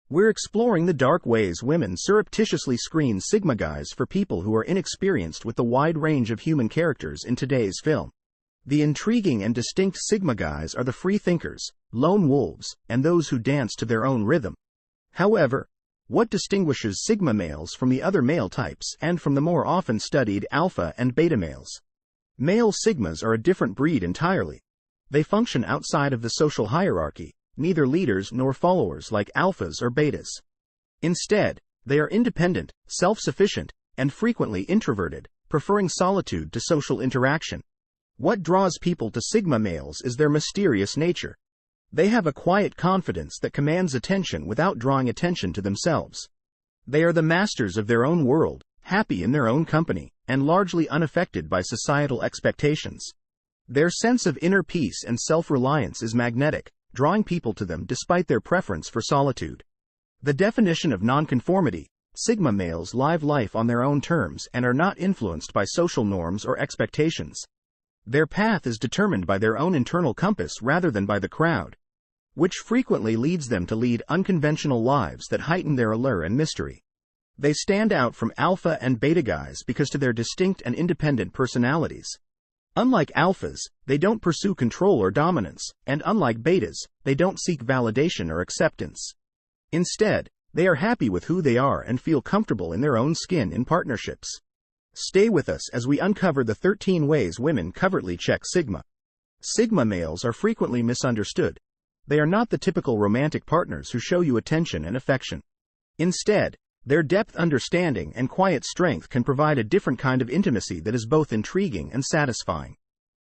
We're exploring the dark ways women surreptitiously screen Sigma guys for people who are inexperienced with the wide range of human characters in today's film. The intriguing and distinct Sigma guys are the free thinkers, lone wolves, and those who dance to their own rhythm. However, what distinguishes Sigma males from the other male types and from the more often studied alpha and beta males? Male Sigmas are a different breed entirely. They function outside of the social hierarchy, neither leaders nor followers like alphas or betas. Instead, they are independent, self-sufficient, and frequently introverted, preferring solitude to social interaction. What draws people to Sigma males is their mysterious nature. They have a quiet confidence that commands attention without drawing attention to themselves. They are the masters of their own world, happy in their own company, and largely unaffected by societal expectations. Their sense of inner peace and self-reliance is magnetic, drawing people to them despite their preference for solitude. The definition of nonconformity: Sigma males live life on their own terms and are not influenced by social norms or expectations. Their path is determined by their own internal compass rather than by the crowd, which frequently leads them to lead unconventional lives that heighten their allure and mystery. They stand out from alpha and beta guys because of their distinct and independent personalities. Unlike alphas, they don't pursue control or dominance, and unlike betas, they don't seek validation or acceptance. Instead, they are happy with who they are and feel comfortable in their own skin in partnerships. Stay with us as we uncover the 13 ways women covertly check Sigma. Sigma males are frequently misunderstood. They are not the typical romantic partners who show you attention and affection. Instead, their depth understanding and quiet strength can provide a different kind of intimacy that is both intriguing and satisfying.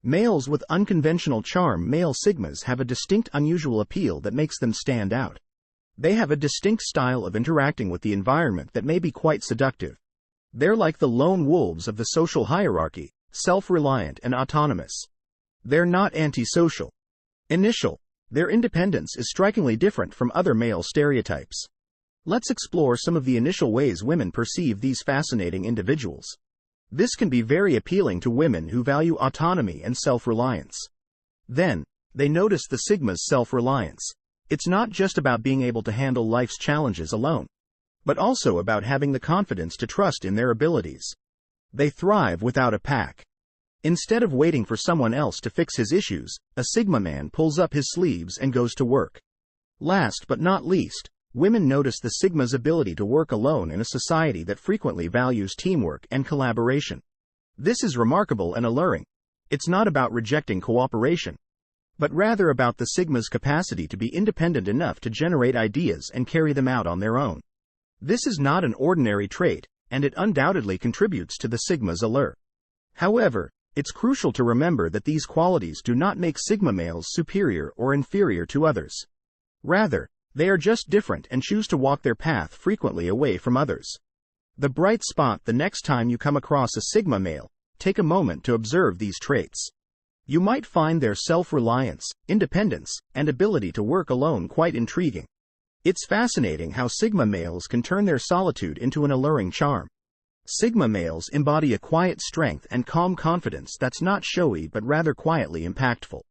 Males with unconventional charm. Male Sigmas have a distinct unusual appeal that makes them stand out. They have a distinct style of interacting with the environment that may be quite seductive. They're like the lone wolves of the social hierarchy, self-reliant and autonomous. They're not antisocial. Their independence is strikingly different from other male stereotypes. Let's explore some of the initial ways women perceive these fascinating individuals. This can be very appealing to women who value autonomy and self-reliance. Then, they notice the Sigma's self-reliance. It's not just about being able to handle life's challenges alone, but also about having the confidence to trust in their abilities. They thrive without a pack. Instead of waiting for someone else to fix his issues, a Sigma man pulls up his sleeves and goes to work. Last but not least, women notice the Sigma's ability to work alone in a society that frequently values teamwork and collaboration. This is remarkable and alluring. It's not about rejecting cooperation, but rather about the Sigma's capacity to be independent enough to generate ideas and carry them out on their own. This is not an ordinary trait, and it undoubtedly contributes to the Sigma's allure. However, it's crucial to remember that these qualities do not make Sigma males superior or inferior to others. Rather, they are just different and choose to walk their path frequently away from others. The bright spot: the next time you come across a Sigma male, take a moment to observe these traits. You might find their self-reliance, independence, and ability to work alone quite intriguing. It's fascinating how Sigma males can turn their solitude into an alluring charm. Sigma males embody a quiet strength and calm confidence that's not showy but rather quietly impactful.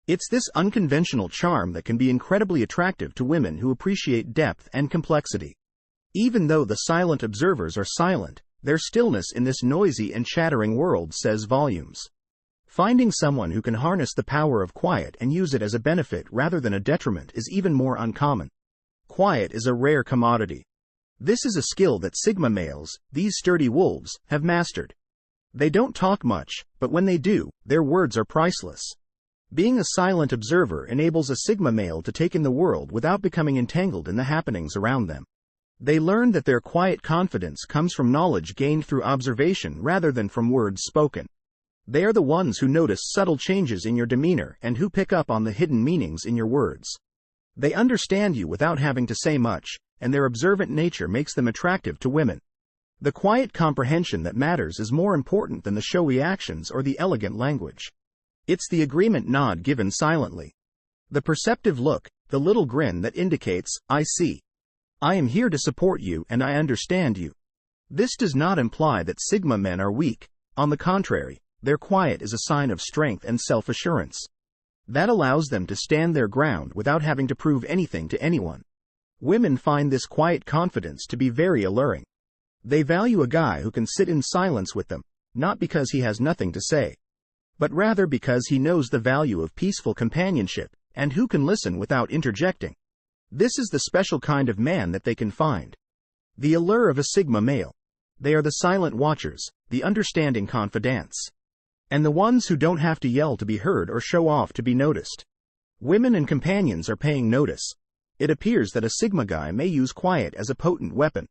It's this unconventional charm that can be incredibly attractive to women who appreciate depth and complexity. Even though the silent observers are silent, their stillness in this noisy and chattering world says volumes. Finding someone who can harness the power of quiet and use it as a benefit rather than a detriment is even more uncommon. Quiet is a rare commodity. This is a skill that Sigma males, these sturdy wolves, have mastered. They don't talk much, but when they do, their words are priceless. Being a silent observer enables a Sigma male to take in the world without becoming entangled in the happenings around them. They learn that their quiet confidence comes from knowledge gained through observation rather than from words spoken. They are the ones who notice subtle changes in your demeanor and who pick up on the hidden meanings in your words. They understand you without having to say much, and their observant nature makes them attractive to women. The quiet comprehension that matters is more important than the showy actions or the elegant language. It's the agreement nod given silently, the perceptive look, the little grin that indicates, "I see. I am here to support you and I understand you." This does not imply that Sigma men are weak. On the contrary, their quiet is a sign of strength and self-assurance. That allows them to stand their ground without having to prove anything to anyone. Women find this quiet confidence to be very alluring. They value a guy who can sit in silence with them, not because he has nothing to say, but rather because he knows the value of peaceful companionship, and who can listen without interjecting. This is the special kind of man that they can find. The allure of a Sigma male. They are the silent watchers, the understanding confidants, and the ones who don't have to yell to be heard or show off to be noticed. Women and companions are paying notice. It appears that a Sigma guy may use quiet as a potent weapon.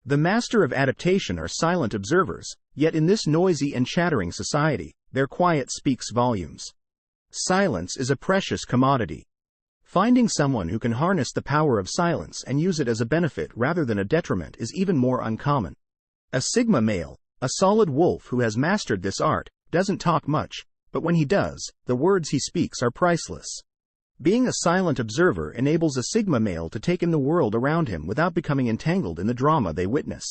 The master of adaptation are silent observers, yet in this noisy and chattering society, their quiet speaks volumes. Silence is a precious commodity. Finding someone who can harness the power of silence and use it as a benefit rather than a detriment is even more uncommon. A Sigma male, a solid wolf who has mastered this art, doesn't talk much, but when he does, the words he speaks are priceless. Being a silent observer enables a Sigma male to take in the world around him without becoming entangled in the drama they witness.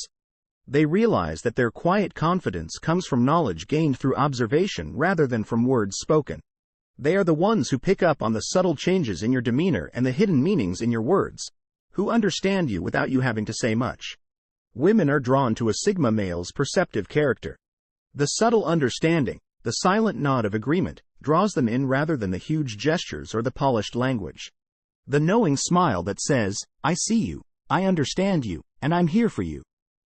They realize that their quiet confidence comes from knowledge gained through observation rather than from words spoken. They are the ones who pick up on the subtle changes in your demeanor and the hidden meanings in your words, who understand you without you having to say much. Women are drawn to a Sigma male's perceptive character. The subtle understanding, the silent nod of agreement, draws them in rather than the huge gestures or the polished language. The knowing smile that says, "I see you, I understand you, and I'm here for you."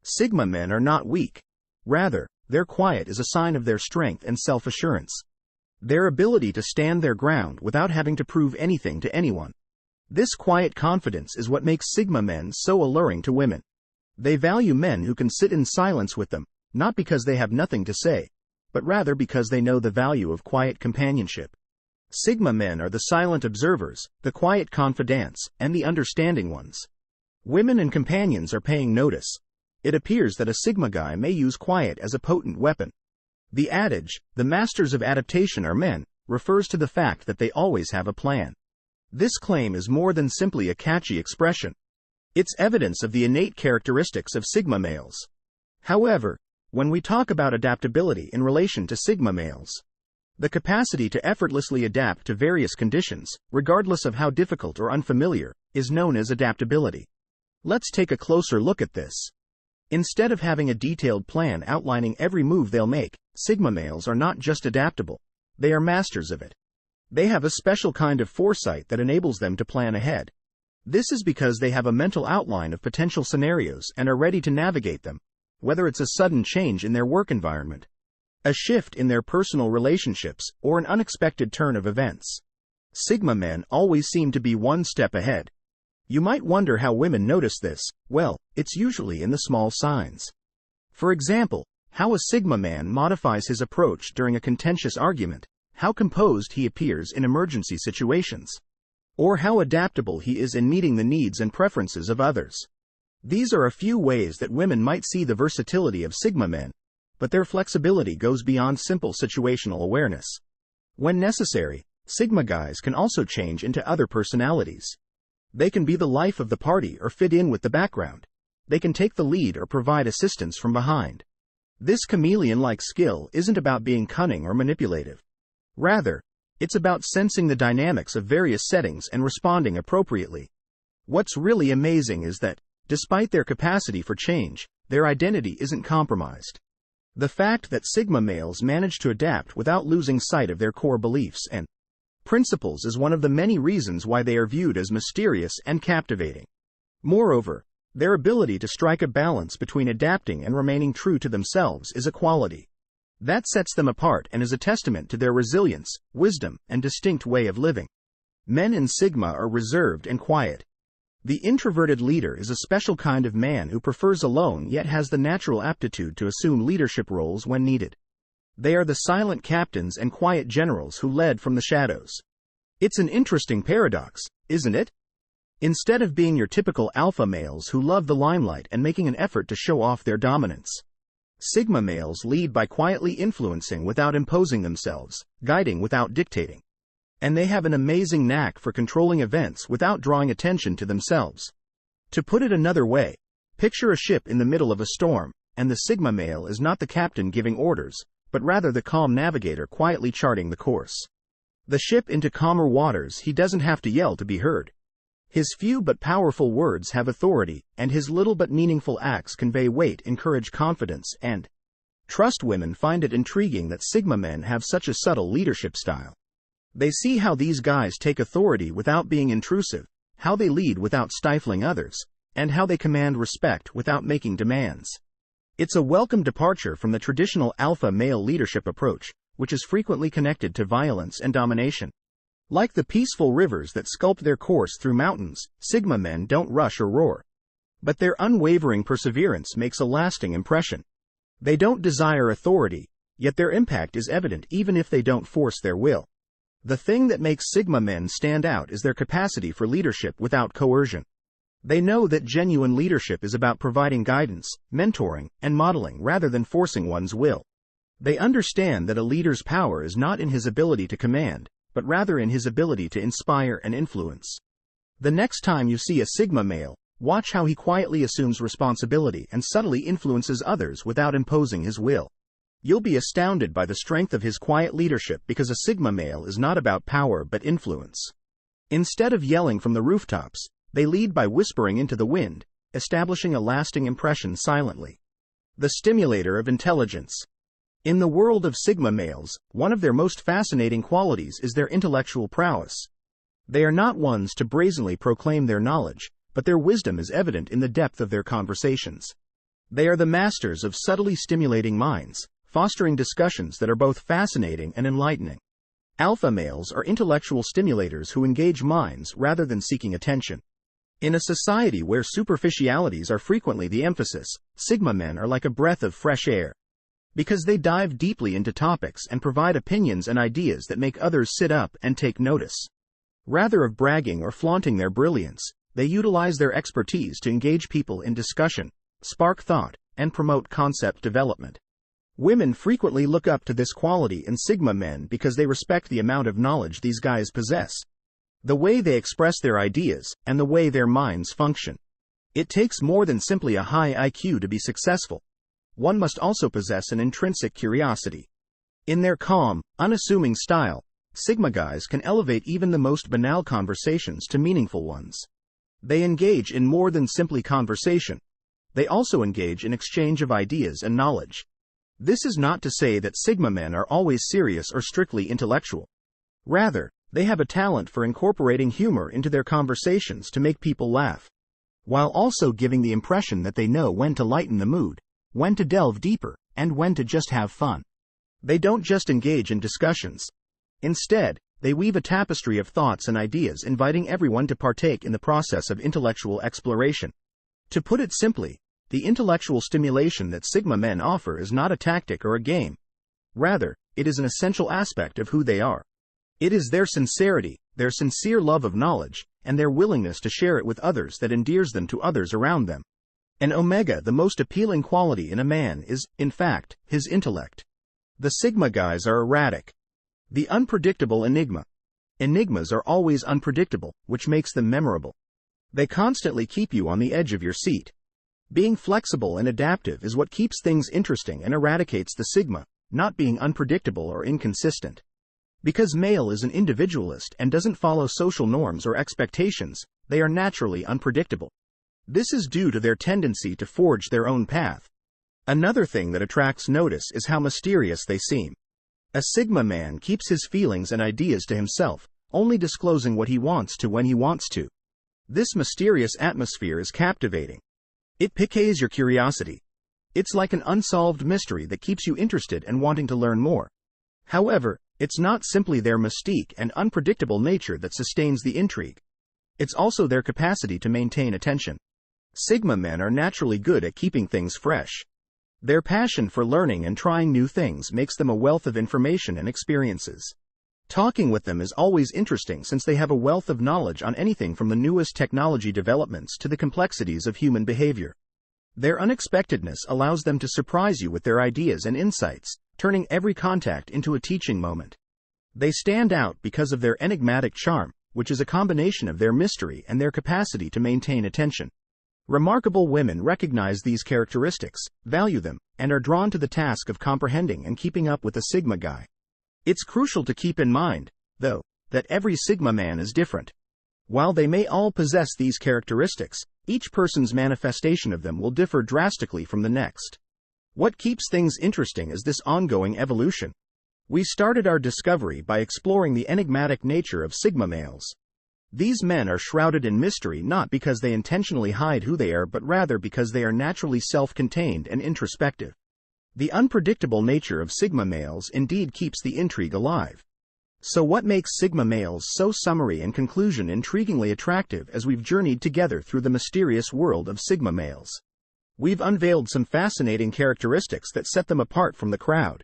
Sigma men are not weak. Rather, their quiet is a sign of their strength and self-assurance. Their ability to stand their ground without having to prove anything to anyone. This quiet confidence is what makes Sigma men so alluring to women. They value men who can sit in silence with them, not because they have nothing to say, but rather because they know the value of quiet companionship. Sigma men are the silent observers, the quiet confidants, and the understanding ones. Women and companions are paying notice. It appears that a Sigma guy may use quiet as a potent weapon. The adage, "the masters of adaptation are men," refers to the fact that they always have a plan. This claim is more than simply a catchy expression. It's evidence of the innate characteristics of Sigma males. However, when we talk about adaptability in relation to Sigma males, the capacity to effortlessly adapt to various conditions, regardless of how difficult or unfamiliar, is known as adaptability. Let's take a closer look at this. Instead of having a detailed plan outlining every move they'll make, Sigma males are not just adaptable, they are masters of it. They have a special kind of foresight that enables them to plan ahead. This is because they have a mental outline of potential scenarios and are ready to navigate them, whether it's a sudden change in their work environment, a shift in their personal relationships, or an unexpected turn of events. Sigma men always seem to be one step ahead. You might wonder how women notice this. Well, it's usually in the small signs. For example, how a Sigma man modifies his approach during a contentious argument, how composed he appears in emergency situations, or how adaptable he is in meeting the needs and preferences of others. These are a few ways that women might see the versatility of Sigma men, but their flexibility goes beyond simple situational awareness. When necessary, Sigma guys can also change into other personalities. They can be the life of the party or fit in with the background. They can take the lead or provide assistance from behind. This chameleon-like skill isn't about being cunning or manipulative. Rather, it's about sensing the dynamics of various settings and responding appropriately. What's really amazing is that, despite their capacity for change, their identity isn't compromised. The fact that Sigma males manage to adapt without losing sight of their core beliefs and principles is one of the many reasons why they are viewed as mysterious and captivating. Moreover, their ability to strike a balance between adapting and remaining true to themselves is a quality that sets them apart and is a testament to their resilience, wisdom, and distinct way of living. Men in Sigma are reserved and quiet. The introverted leader is a special kind of man who prefers alone yet has the natural aptitude to assume leadership roles when needed. They are the silent captains and quiet generals who led from the shadows. It's an interesting paradox, isn't it? Instead of being your typical alpha males who love the limelight and making an effort to show off their dominance, Sigma males lead by quietly influencing without imposing themselves, guiding without dictating. And they have an amazing knack for controlling events without drawing attention to themselves. To put it another way, picture a ship in the middle of a storm, and the Sigma male is not the captain giving orders, but rather the calm navigator quietly charting the course. The ship into calmer waters, he doesn't have to yell to be heard. His few but powerful words have authority, and his little but meaningful acts convey weight, encourage confidence, and trust. Women find it intriguing that Sigma men have such a subtle leadership style. They see how these guys take authority without being intrusive, how they lead without stifling others, and how they command respect without making demands. It's a welcome departure from the traditional alpha male leadership approach, which is frequently connected to violence and domination. Like the peaceful rivers that sculpt their course through mountains, Sigma men don't rush or roar. But their unwavering perseverance makes a lasting impression. They don't desire authority, yet their impact is evident even if they don't force their will. The thing that makes Sigma men stand out is their capacity for leadership without coercion. They know that genuine leadership is about providing guidance, mentoring, and modeling rather than forcing one's will. They understand that a leader's power is not in his ability to command, but rather in his ability to inspire and influence. The next time you see a Sigma male, watch how he quietly assumes responsibility and subtly influences others without imposing his will. You'll be astounded by the strength of his quiet leadership, because a Sigma male is not about power but influence. Instead of yelling from the rooftops, they lead by whispering into the wind, establishing a lasting impression silently. The stimulator of intelligence. In the world of Sigma males, one of their most fascinating qualities is their intellectual prowess. They are not ones to brazenly proclaim their knowledge, but their wisdom is evident in the depth of their conversations. They are the masters of subtly stimulating minds, fostering discussions that are both fascinating and enlightening. Alpha males are intellectual stimulators who engage minds rather than seeking attention. In a society where superficialities are frequently the emphasis, Sigma men are like a breath of fresh air. Because they dive deeply into topics and provide opinions and ideas that make others sit up and take notice. Rather than bragging or flaunting their brilliance, they utilize their expertise to engage people in discussion, spark thought, and promote concept development. Women frequently look up to this quality in Sigma men because they respect the amount of knowledge these guys possess, the way they express their ideas, and the way their minds function. It takes more than simply a high IQ to be successful. One must also possess an intrinsic curiosity. In their calm, unassuming style, Sigma guys can elevate even the most banal conversations to meaningful ones. They engage in more than simply conversation. They also engage in exchange of ideas and knowledge. This is not to say that Sigma men are always serious or strictly intellectual. Rather, they have a talent for incorporating humor into their conversations to make people laugh, while also giving the impression that they know when to lighten the mood, when to delve deeper, and when to just have fun. They don't just engage in discussions. Instead, they weave a tapestry of thoughts and ideas, inviting everyone to partake in the process of intellectual exploration. To put it simply, the intellectual stimulation that Sigma men offer is not a tactic or a game. Rather, it is an essential aspect of who they are. It is their sincerity, their sincere love of knowledge, and their willingness to share it with others that endears them to others around them. And Omega, the most appealing quality in a man is, in fact, his intellect. The Sigma guys are erratic. The unpredictable enigma. Enigmas are always unpredictable, which makes them memorable. They constantly keep you on the edge of your seat. Being flexible and adaptive is what keeps things interesting and eradicates the Sigma, not being unpredictable or inconsistent. Because male is an individualist and doesn't follow social norms or expectations, they are naturally unpredictable. This is due to their tendency to forge their own path. Another thing that attracts notice is how mysterious they seem. A Sigma man keeps his feelings and ideas to himself, only disclosing what he wants to when he wants to. This mysterious atmosphere is captivating. It piques your curiosity. It's like an unsolved mystery that keeps you interested and wanting to learn more. However, it's not simply their mystique and unpredictable nature that sustains the intrigue. It's also their capacity to maintain attention. Sigma men are naturally good at keeping things fresh. Their passion for learning and trying new things makes them a wealth of information and experiences. Talking with them is always interesting since they have a wealth of knowledge on anything from the newest technology developments to the complexities of human behavior. Their unexpectedness allows them to surprise you with their ideas and insights, turning every contact into a teaching moment. They stand out because of their enigmatic charm, which is a combination of their mystery and their capacity to maintain attention. Remarkable women recognize these characteristics, value them, and are drawn to the task of comprehending and keeping up with a Sigma guy. It's crucial to keep in mind, though, that every Sigma man is different. While they may all possess these characteristics, each person's manifestation of them will differ drastically from the next. What keeps things interesting is this ongoing evolution. We started our discovery by exploring the enigmatic nature of Sigma males. These men are shrouded in mystery not because they intentionally hide who they are but rather because they are naturally self-contained and introspective. The unpredictable nature of Sigma males indeed keeps the intrigue alive. So what makes Sigma males so summary and conclusion intriguingly attractive as we've journeyed together through the mysterious world of Sigma males? We've unveiled some fascinating characteristics that set them apart from the crowd.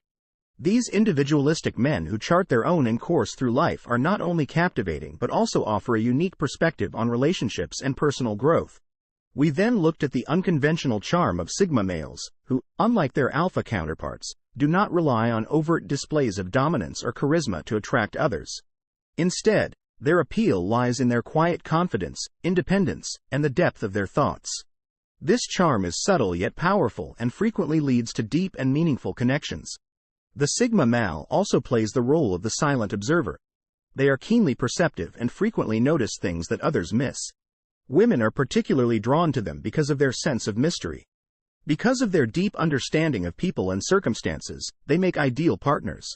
These individualistic men who chart their own course through life are not only captivating but also offer a unique perspective on relationships and personal growth. We then looked at the unconventional charm of Sigma males, who, unlike their alpha counterparts, do not rely on overt displays of dominance or charisma to attract others. Instead, their appeal lies in their quiet confidence, independence, and the depth of their thoughts. This charm is subtle yet powerful and frequently leads to deep and meaningful connections. The Sigma male also plays the role of the silent observer. They are keenly perceptive and frequently notice things that others miss. Women are particularly drawn to them because of their sense of mystery. Because of their deep understanding of people and circumstances, they make ideal partners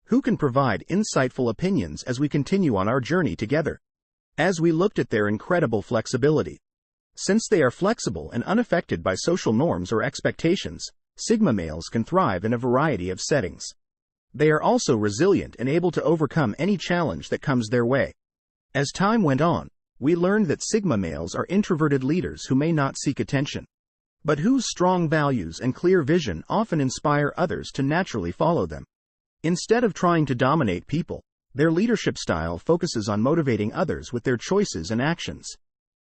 who can provide insightful opinions as we continue on our journey together. As we looked at their incredible flexibility. Since they are flexible and unaffected by social norms or expectations, Sigma males can thrive in a variety of settings. They are also resilient and able to overcome any challenge that comes their way. As time went on, we learned that Sigma males are introverted leaders who may not seek attention, but whose strong values and clear vision often inspire others to naturally follow them. Instead of trying to dominate people, their leadership style focuses on motivating others with their choices and actions.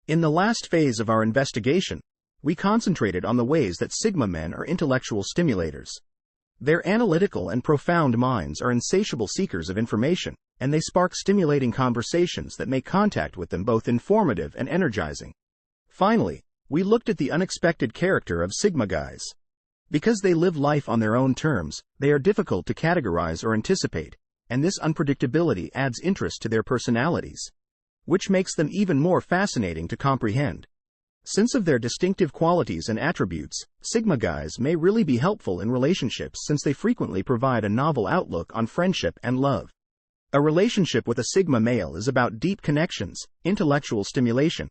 In the last phase of our investigation, we concentrated on the ways that Sigma men are intellectual stimulators. Their analytical and profound minds are insatiable seekers of information, and they spark stimulating conversations that make contact with them both informative and energizing. Finally, we looked at the unexpected character of Sigma guys. Because they live life on their own terms, they are difficult to categorize or anticipate, and this unpredictability adds interest to their personalities, which makes them even more fascinating to comprehend. Since of their distinctive qualities and attributes, Sigma guys may really be helpful in relationships since they frequently provide a novel outlook on friendship and love. A relationship with a Sigma male is about deep connections, intellectual stimulation,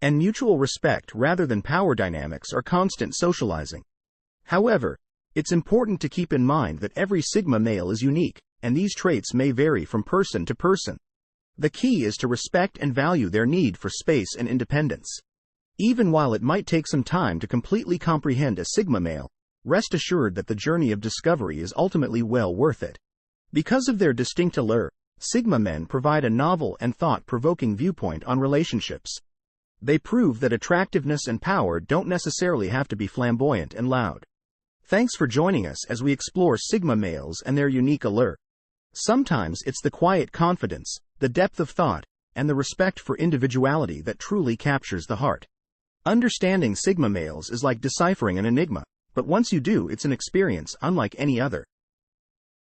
and mutual respect rather than power dynamics or constant socializing. However, it's important to keep in mind that every Sigma male is unique, and these traits may vary from person to person. The key is to respect and value their need for space and independence. Even while it might take some time to completely comprehend a Sigma male, rest assured that the journey of discovery is ultimately well worth it. Because of their distinct allure, Sigma men provide a novel and thought-provoking viewpoint on relationships. They prove that attractiveness and power don't necessarily have to be flamboyant and loud. Thanks for joining us as we explore Sigma males and their unique allure. Sometimes it's the quiet confidence, the depth of thought, and the respect for individuality that truly captures the heart. Understanding Sigma males is like deciphering an enigma, but once you do, it's an experience unlike any other.